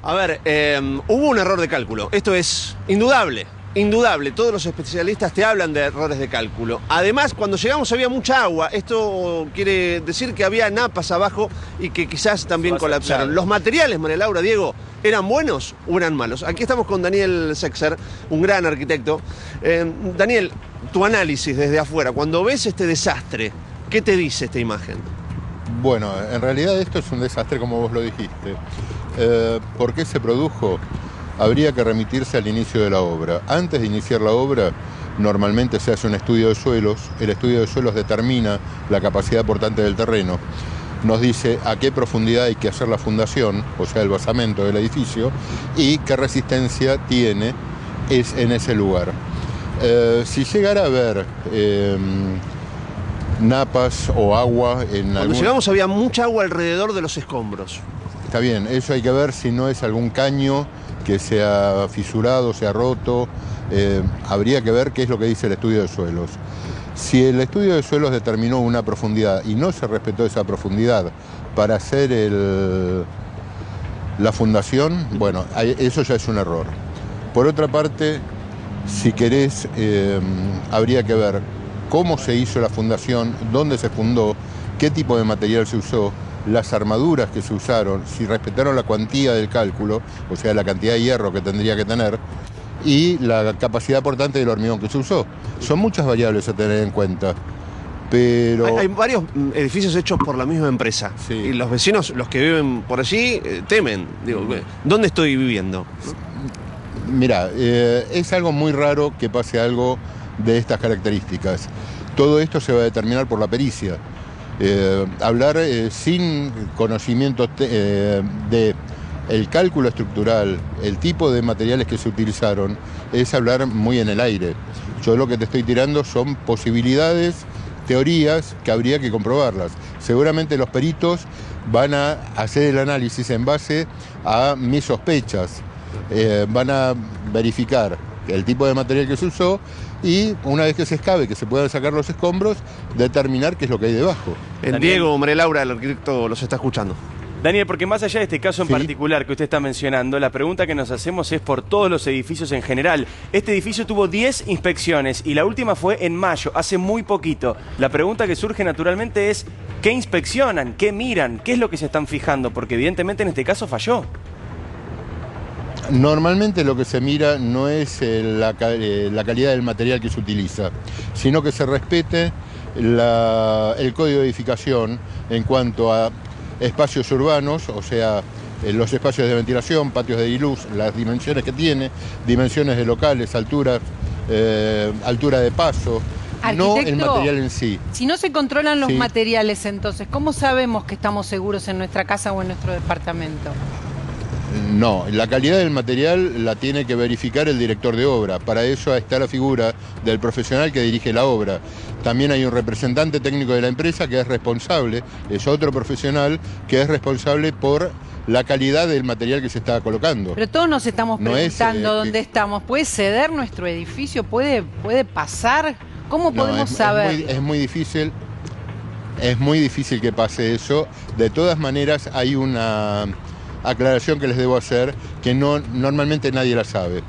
A ver, hubo un error de cálculo. Esto es indudable. Indudable, todos los especialistas te hablan de errores de cálculo. Además, cuando llegamos había mucha agua. Esto quiere decir que había napas abajo y que quizás también colapsaron. Claro. ¿Los materiales, María Laura, Diego, eran buenos o eran malos? Aquí estamos con Daniel Sexer, un gran arquitecto. Daniel, tu análisis desde afuera, cuando ves este desastre, ¿qué te dice esta imagen? Bueno, en realidad esto es un desastre como vos lo dijiste. ¿Por qué se produjo? Habría que remitirse al inicio de la obra. Antes de iniciar la obra, normalmente se hace un estudio de suelos. El estudio de suelos determina la capacidad portante del terreno. Nos dice a qué profundidad hay que hacer la fundación, o sea, el basamento del edificio, y qué resistencia tiene en ese lugar. Si llegara a haber napas o agua en Cuando llegamos había mucha agua alrededor de los escombros. Está bien, eso hay que ver si no es algún caño que se ha fisurado, se ha roto. Habría que ver qué es lo que dice el estudio de suelos. Si el estudio de suelos determinó una profundidad y no se respetó esa profundidad para hacer la fundación, bueno, eso ya es un error. Por otra parte, si querés, habría que ver cómo se hizo la fundación, dónde se fundó, qué tipo de material se usó, las armaduras que se usaron, si respetaron la cuantía del cálculo, o sea, la cantidad de hierro que tendría que tener, y la capacidad portante del hormigón que se usó. Son muchas variables a tener en cuenta, pero... Hay varios edificios hechos por la misma empresa, sí. Y los vecinos, los que viven por allí, temen. Digo, ¿dónde estoy viviendo? Mirá, es algo muy raro que pase algo de estas características. Todo esto se va a determinar por la pericia. Hablar sin conocimiento de el cálculo estructural, el tipo de materiales que se utilizaron, es hablar muy en el aire. Yo lo que te estoy tirando son posibilidades, teorías que habría que comprobarlas. Seguramente los peritos van a hacer el análisis en base a mis sospechas. Van a verificar el tipo de material que se usó y una vez que se excabe, que se puedan sacar los escombros, determinar qué es lo que hay debajo. Diego, María Laura, el arquitecto, los está escuchando. Daniel, porque más allá de este caso en particular que usted está mencionando, la pregunta que nos hacemos es por todos los edificios en general. Este edificio tuvo 10 inspecciones y la última fue en mayo, hace muy poquito. La pregunta que surge naturalmente es, ¿qué inspeccionan? ¿Qué miran? ¿Qué es lo que se están fijando? Porque evidentemente en este caso falló. Normalmente lo que se mira no es la calidad del material que se utiliza, sino que se respete el código de edificación en cuanto a espacios urbanos, o sea, los espacios de ventilación, patios de diluz, las dimensiones que tiene, dimensiones de locales, altura de paso, no el material en sí. Si no se controlan los materiales, entonces, ¿cómo sabemos que estamos seguros en nuestra casa o en nuestro departamento? No, la calidad del material la tiene que verificar el director de obra. Para eso está la figura del profesional que dirige la obra. También hay un representante técnico de la empresa que es responsable, es otro profesional que es responsable por la calidad del material que se está colocando. Pero todos nos estamos preguntando dónde estamos. ¿Puede ceder nuestro edificio? ¿Puede pasar? ¿Cómo podemos saber? Es muy difícil. Es muy difícil que pase eso. De todas maneras, hay una aclaración que les debo hacer que normalmente nadie la sabe.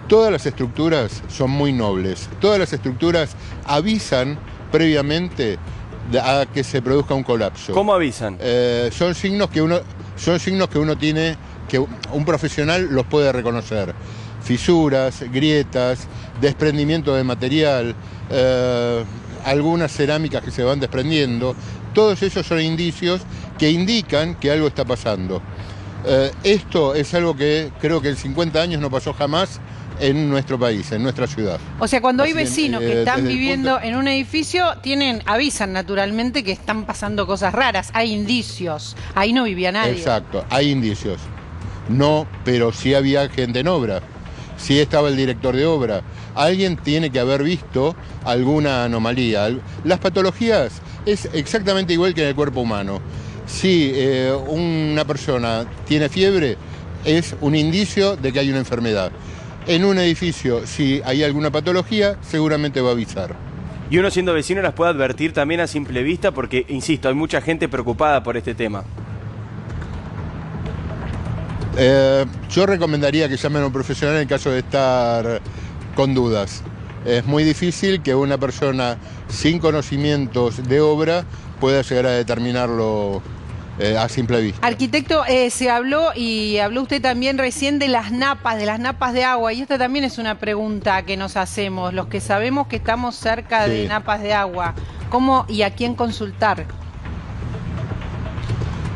Todas las estructuras son muy nobles. Todas las estructuras avisan previamente a que se produzca un colapso. ¿Cómo avisan? Son signos que uno tiene, que un profesional los puede reconocer. Fisuras, grietas, desprendimiento de material, algunas cerámicas que se van desprendiendo. Todos esos son indicios que indican que algo está pasando. Esto es algo que creo que en 50 años no pasó jamás en nuestro país, en nuestra ciudad. O sea, cuando hay vecinos que están viviendo en un edificio, avisan naturalmente que están pasando cosas raras, hay indicios, ahí no vivía nadie. Exacto, hay indicios. No, pero sí había gente en obra, sí estaba el director de obra. Alguien tiene que haber visto alguna anomalía. Las patologías es exactamente igual que en el cuerpo humano. Si una persona tiene fiebre, es un indicio de que hay una enfermedad. En un edificio, si hay alguna patología, seguramente va a avisar. Y uno siendo vecino las puede advertir también a simple vista porque, insisto, hay mucha gente preocupada por este tema. Yo recomendaría que llamen a un profesional en caso de estar con dudas. Es muy difícil que una persona sin conocimientos de obra pueda llegar a determinarlo a simple vista. Arquitecto, se habló y habló usted también recién de las napas de agua, y esta también es una pregunta que nos hacemos, los que sabemos que estamos cerca de napas de agua, ¿cómo y a quién consultar?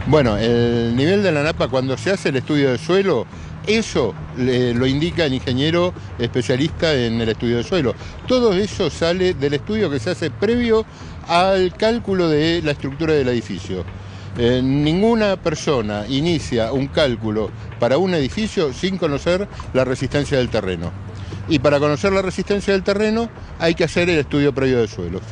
Bueno, el nivel de la napa, cuando se hace el estudio de suelo, eso lo indica el ingeniero especialista en el estudio de suelo. Todo eso sale del estudio que se hace previo al cálculo de la estructura del edificio. Ninguna persona inicia un cálculo para un edificio sin conocer la resistencia del terreno. Y para conocer la resistencia del terreno hay que hacer el estudio previo de suelos.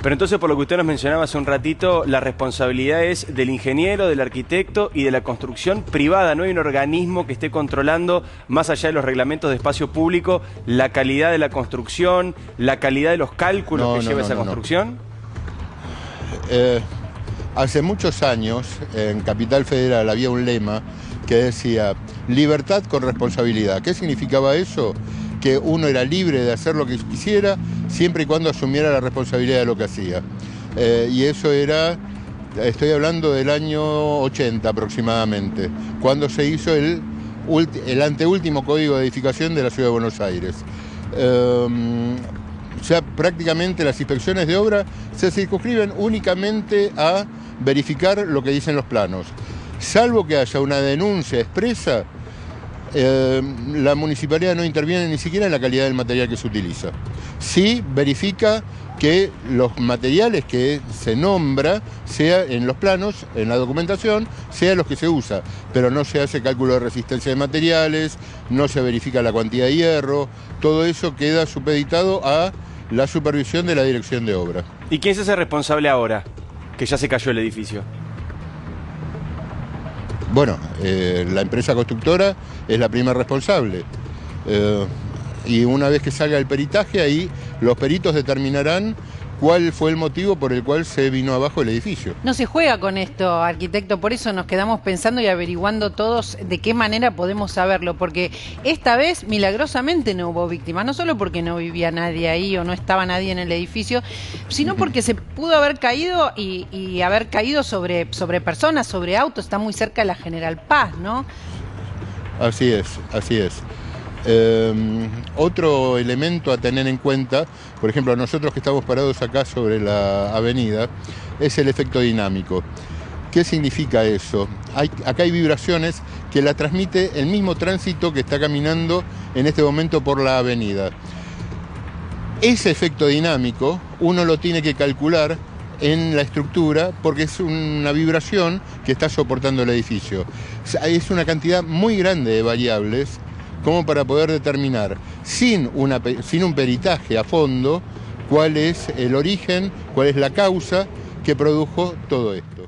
Pero entonces, por lo que usted nos mencionaba hace un ratito, la responsabilidad es del ingeniero, del arquitecto y de la construcción privada. ¿No hay un organismo que esté controlando, más allá de los reglamentos de espacio público, la calidad de la construcción, la calidad de los cálculos que lleva esa construcción? Hace muchos años, en Capital Federal había un lema que decía libertad con responsabilidad. ¿Qué significaba eso? Que uno era libre de hacer lo que quisiera siempre y cuando asumiera la responsabilidad de lo que hacía. Y eso era, estoy hablando del año 80 aproximadamente, cuando se hizo el anteúltimo código de edificación de la Ciudad de Buenos Aires. Ya prácticamente las inspecciones de obra se circunscriben únicamente a verificar lo que dicen los planos. Salvo que haya una denuncia expresa, la municipalidad no interviene ni siquiera en la calidad del material que se utiliza. Sí verifica que los materiales que se nombra, sea en los planos, en la documentación, sea los que se usa, pero no se hace cálculo de resistencia de materiales, no se verifica la cantidad de hierro, todo eso queda supeditado a la supervisión de la dirección de obra. ¿Y quién se hace responsable ahora, que ya se cayó el edificio? Bueno, la empresa constructora es la primera responsable. Y una vez que salga el peritaje, ahí los peritos determinarán cuál fue el motivo por el cual se vino abajo el edificio. No se juega con esto, arquitecto, por eso nos quedamos pensando y averiguando todos de qué manera podemos saberlo, porque esta vez milagrosamente no hubo víctimas, no solo porque no vivía nadie ahí o no estaba nadie en el edificio, sino porque se pudo haber caído y haber caído sobre personas, sobre autos, está muy cerca de la General Paz, ¿no? Así es, así es. Otro elemento a tener en cuenta, por ejemplo, nosotros que estamos parados acá sobre la avenida, es el efecto dinámico. ¿Qué significa eso? Acá hay vibraciones que la transmite el mismo tránsito que está caminando en este momento por la avenida. Ese efecto dinámico uno lo tiene que calcular en la estructura porque es una vibración que está soportando el edificio. Es una cantidad muy grande de variables como para poder determinar, sin un peritaje a fondo, cuál es el origen, cuál es la causa que produjo todo esto.